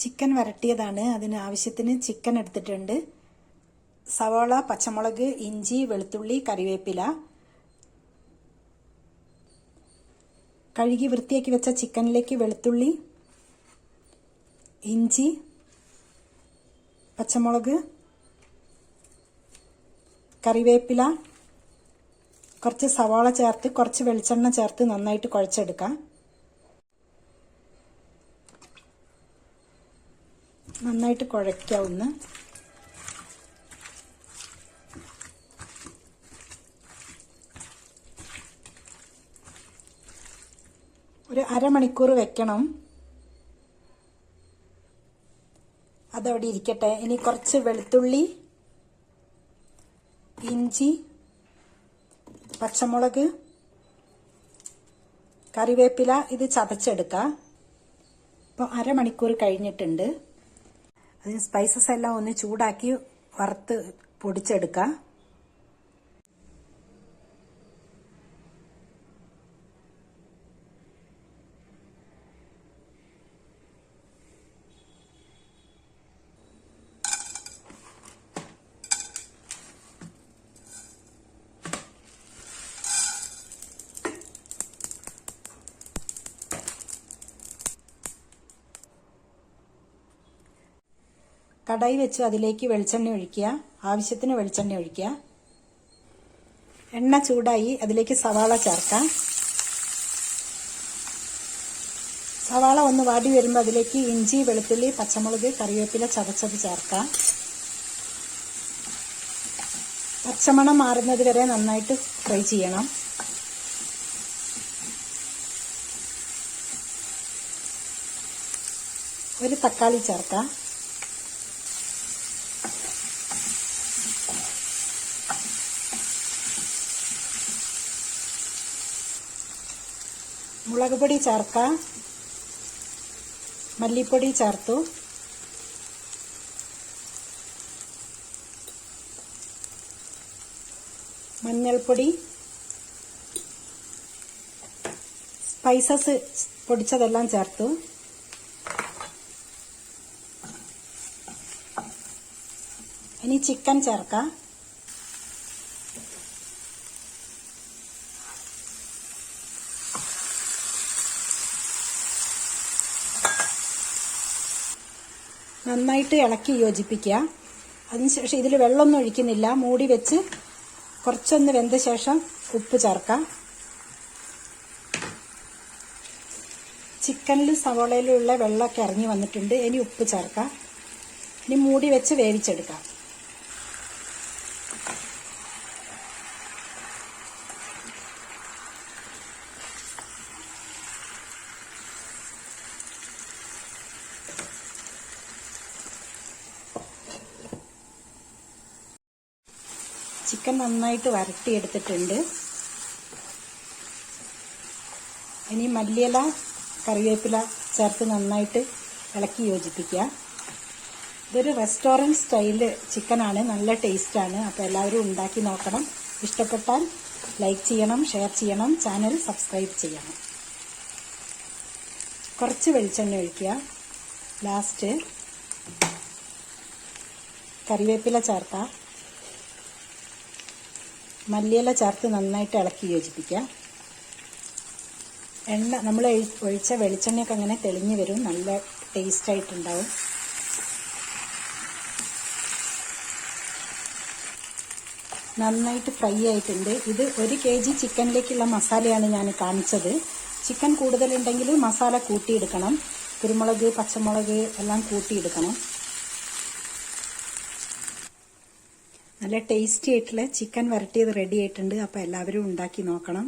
Chicken വരട്ടിയതാണ്. അതിന് ആവശ്യത്തിന് chicken എടുത്തിട്ടുണ്ട്. സവാള, പച്ചമുളക്, ഇഞ്ചി, വെളുത്തുള്ളി, കറിവേപ്പില. കഴുകി വൃത്തിയാക്കി വെച്ച ചിക്കനിലേക്ക് വെളുത്തുള്ളി, ഇഞ്ചി, പച്ചമുളക്, കറിവേപ്പില, കുറച്ച് സവാള ചേർത്ത് കുറച്ച് വെളിച്ചെണ്ണ ചേർത്ത് നന്നായിട്ട് കുഴച്ചെടുക്കാം. നന്നായിട്ട് കുഴയ്ക്കാവുന്ന ഒരു അരമണിക്കൂർ വെക്കണം. അതവിടെ ഇരിക്കട്ടെ. ഇനി കുറച്ച് വെളുത്തുള്ളി, ഇഞ്ചി, പച്ചമുളക്, കറിവേപ്പില ഇത് ചതച്ചെടുക്കാം. ഇപ്പോൾ അരമണിക്കൂർ കഴിഞ്ഞിട്ടുണ്ട്. അതിന് സ്പൈസസ് എല്ലാം ഒന്ന് ചൂടാക്കി വറുത്ത് പൊടിച്ചെടുക്കാം. കടായി വെച്ച് അതിലേക്ക് വെളിച്ചെണ്ണ ഒഴിക്കുക. ആവശ്യത്തിന് വെളിച്ചെണ്ണ ഒഴിക്കുക. എണ്ണ ചൂടായി അതിലേക്ക് സവാള ചേർക്കാം. സവാള ഒന്ന് വാടി വരുമ്പോൾ അതിലേക്ക് ഇഞ്ചി, വെളുത്തുള്ളി, പച്ചമുളക്, കറിവേപ്പില ചതച്ചത് ചേർക്കാം. പച്ചമണം മാറുന്നത് വരെ നന്നായിട്ട് ഫ്രൈ ചെയ്യണം. ഒരു തക്കാളി ചേർക്കാം. മുളക് പൊടി ചേർക്കാം. മല്ലിപ്പൊടി ചേർത്തു. മഞ്ഞൾപ്പൊടി, സ്പൈസസ് പൊടിച്ചതെല്ലാം ചേർത്തു. ഇനി ചിക്കൻ ചേർക്കാം. നന്നായിട്ട് ഇളക്കി യോജിപ്പിക്കുക. അതിനുശേഷം ഇതിൽ വെള്ളമൊന്നും ഒഴിക്കുന്നില്ല. മൂടി വെച്ച് കുറച്ചൊന്ന് വെന്ത ശേഷം ഉപ്പ് ചേർക്കാം. ചിക്കനിൽ സവാളയിലുള്ള വെള്ളമൊക്കെ ഇറങ്ങി വന്നിട്ടുണ്ട്. ഇനി ഉപ്പ് ചേർക്കാം. ഇനി മൂടി വെച്ച് വേവിച്ചെടുക്കാം. ചിക്കൻ നന്നായിട്ട് വരട്ടിയെടുത്തിട്ടുണ്ട്. ഇനി മല്ലിയില, കറിവേപ്പില ചേർത്ത് നന്നായിട്ട് ഇളക്കി യോജിപ്പിക്കുക. ഇതൊരു റെസ്റ്റോറൻറ്റ് സ്റ്റൈല് ചിക്കനാണ്. നല്ല ടേസ്റ്റാണ്. അപ്പോൾ എല്ലാവരും ഉണ്ടാക്കി നോക്കണം. ഇഷ്ടപ്പെട്ടാൽ ലൈക്ക് ചെയ്യണം, ഷെയർ ചെയ്യണം, ചാനൽ സബ്സ്ക്രൈബ് ചെയ്യണം. കുറച്ച് വെളിച്ചെണ്ണ ഒഴിക്കുക. ലാസ്റ്റ് കറിവേപ്പില ചേർക്കാം. മല്ലിയില ചേർത്ത് നന്നായിട്ട് ഇളക്കി യോജിപ്പിക്കുക. എണ്ണ നമ്മൾ ഒഴിച്ച വെളിച്ചെണ്ണയൊക്കെ അങ്ങനെ തെളിഞ്ഞു വരും. നല്ല ടേസ്റ്റ് ആയിട്ടുണ്ടാവും. നന്നായിട്ട് ഫ്രൈ ആയിട്ടുണ്ട്. ഇത് 1 kg ചിക്കനിലേക്കുള്ള മസാലയാണ് ഞാൻ കാണിച്ചത്. ചിക്കൻ കൂടുതലുണ്ടെങ്കിൽ മസാല കൂട്ടിയെടുക്കണം. കുരുമുളക്, പച്ചമുളക് എല്ലാം കൂട്ടിയെടുക്കണം. നല്ല ടേസ്റ്റി ആയിട്ടുള്ള ചിക്കൻ വരട്ടിയത് റെഡി ആയിട്ടുണ്ട്. അപ്പോൾ എല്ലാവരും ഉണ്ടാക്കി നോക്കണം.